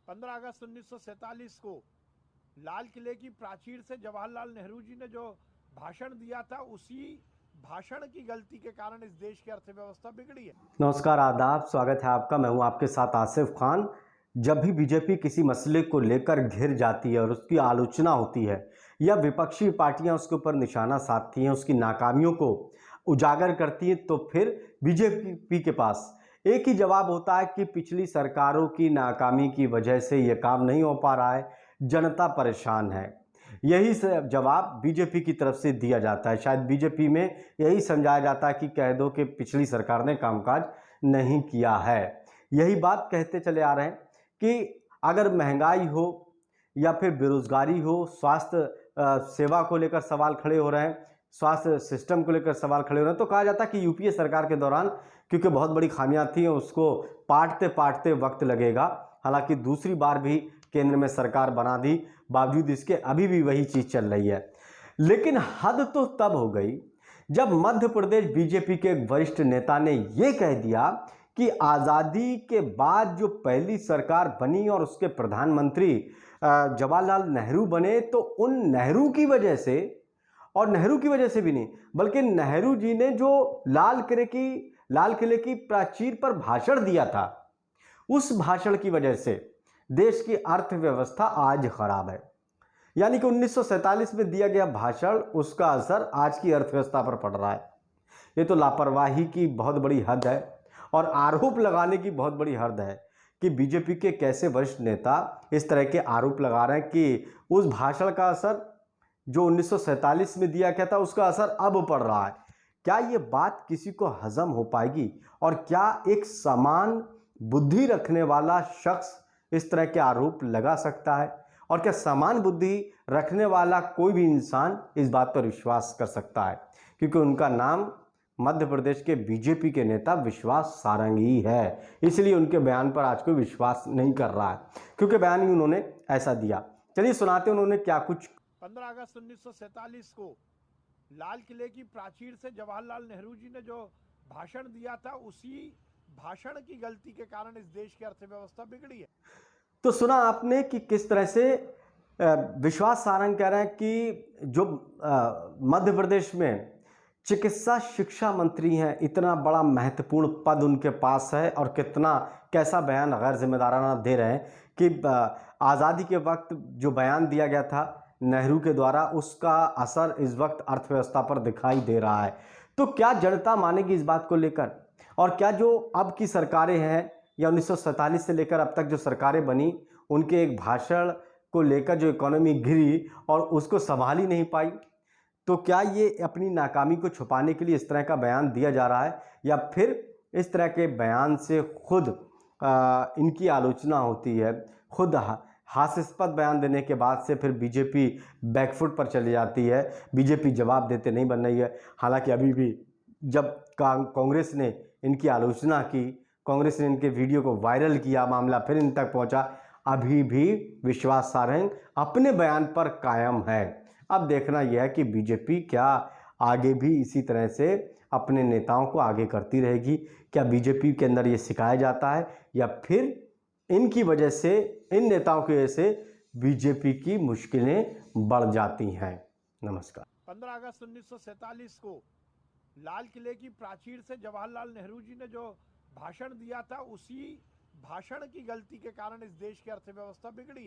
15 अगस्त 1947 को लाल किले की प्राचीर से जवाहरलाल नेहरू जी ने जो भाषण दिया था, उसी भाषण की गलती के कारण इस देश की अर्थव्यवस्था बिगड़ी है। नमस्कार, आदाब, स्वागत है आपका। मैं हूं आपके साथ आसिफ खान। जब भी बीजेपी किसी मसले को लेकर घिर जाती है और उसकी आलोचना होती है या विपक्षी पार्टियां उसके ऊपर निशाना साधती हैं, उसकी नाकामियों को उजागर करती हैं, तो फिर बीजेपी के पास एक ही जवाब होता है कि पिछली सरकारों की नाकामी की वजह से ये काम नहीं हो पा रहा है, जनता परेशान है। यही जवाब बीजेपी की तरफ से दिया जाता है। शायद बीजेपी में यही समझाया जाता है कि कह दो कि पिछली सरकार ने कामकाज नहीं किया है। यही बात कहते चले आ रहे हैं कि अगर महंगाई हो या फिर बेरोजगारी हो, स्वास्थ्य सेवा को लेकर सवाल खड़े हो रहे हैं, स्वास्थ्य सिस्टम को लेकर सवाल खड़े हो रहे हैं, तो कहा जाता है कि यूपीए सरकार के दौरान क्योंकि बहुत बड़ी खामियां थी, उसको पाटते पाटते वक्त लगेगा। हालांकि दूसरी बार भी केंद्र में सरकार बना दी, बावजूद इसके अभी भी वही चीज चल रही है। लेकिन हद तो तब हो गई जब मध्य प्रदेश बीजेपी के एक वरिष्ठ नेता ने यह कह दिया कि आजादी के बाद जो पहली सरकार बनी और उसके प्रधानमंत्री जवाहरलाल नेहरू बने, तो उन नेहरू की वजह से, और नेहरू की वजह से भी नहीं बल्कि नेहरू जी ने जो लाल किले की प्राचीर पर भाषण दिया था, उस भाषण की वजह से देश की अर्थव्यवस्था आज खराब है। यानी कि 1947 में दिया गया भाषण, उसका असर आज की अर्थव्यवस्था पर पड़ रहा है। ये तो लापरवाही की बहुत बड़ी हद है और आरोप लगाने की बहुत बड़ी हद है कि बीजेपी के कैसे वरिष्ठ नेता इस तरह के आरोप लगा रहे हैं कि उस भाषण का असर जो 1947 में दिया गया था, उसका असर अब पड़ रहा है। क्या ये बात किसी को हजम हो पाएगी? और क्या एक समान बुद्धि रखने वाला शख्स इस तरह के आरोप लगा सकता है? और क्या समान बुद्धि रखने वाला कोई भी इंसान इस बात पर विश्वास कर सकता है? क्योंकि उनका नाम मध्य प्रदेश के बीजेपी के नेता विश्वास सारंगी है, इसलिए उनके बयान पर आज कोई विश्वास नहीं कर रहा है, क्योंकि बयान ही उन्होंने ऐसा दिया। चलिए सुनाते हैं उन्होंने क्या कुछ। 15 अगस्त 1947 को लाल किले की प्राचीर से जवाहरलाल नेहरू जी ने जो भाषण दिया था, उसी भाषण की गलती के कारण इस देश की अर्थव्यवस्था बिगड़ी है। तो सुना आपने कि किस तरह से विश्वास सारंग कह रहे हैं कि जो मध्य प्रदेश में चिकित्सा शिक्षा मंत्री हैं, इतना बड़ा महत्वपूर्ण पद उनके पास है, और कैसा बयान गैर जिम्मेदाराना दे रहे हैं कि आज़ादी के वक्त जो बयान दिया गया था नेहरू के द्वारा, उसका असर इस वक्त अर्थव्यवस्था पर दिखाई दे रहा है। तो क्या जनता मानेगी इस बात को लेकर? और क्या जो अब की सरकारें हैं या 1947 से लेकर अब तक जो सरकारें बनी, उनके एक भाषण को लेकर जो इकोनॉमी गिरी और उसको संभाल ही नहीं पाई, तो क्या ये अपनी नाकामी को छुपाने के लिए इस तरह का बयान दिया जा रहा है, या फिर इस तरह के बयान से खुद इनकी आलोचना होती है, खुद हास्यास्पद बयान देने के बाद से फिर बीजेपी बैकफुट पर चली जाती है, बीजेपी जवाब देते नहीं बन रही है। हालांकि अभी भी जब कांग्रेस ने इनकी आलोचना की, कांग्रेस ने इनके वीडियो को वायरल किया, मामला फिर इन तक पहुंचा, अभी भी विश्वास सारंग अपने बयान पर कायम है। अब देखना यह है कि बीजेपी क्या आगे भी इसी तरह से अपने नेताओं को आगे करती रहेगी। क्या बीजेपी के अंदर ये सिखाया जाता है, या फिर इनकी वजह से, इन नेताओं की वजह से बीजेपी की मुश्किलें बढ़ जाती हैं। नमस्कार। 15 अगस्त 1947 को लाल किले की प्राचीर से जवाहरलाल नेहरू जी ने जो भाषण दिया था, उसी भाषण की गलती के कारण इस देश की अर्थव्यवस्था बिगड़ी है।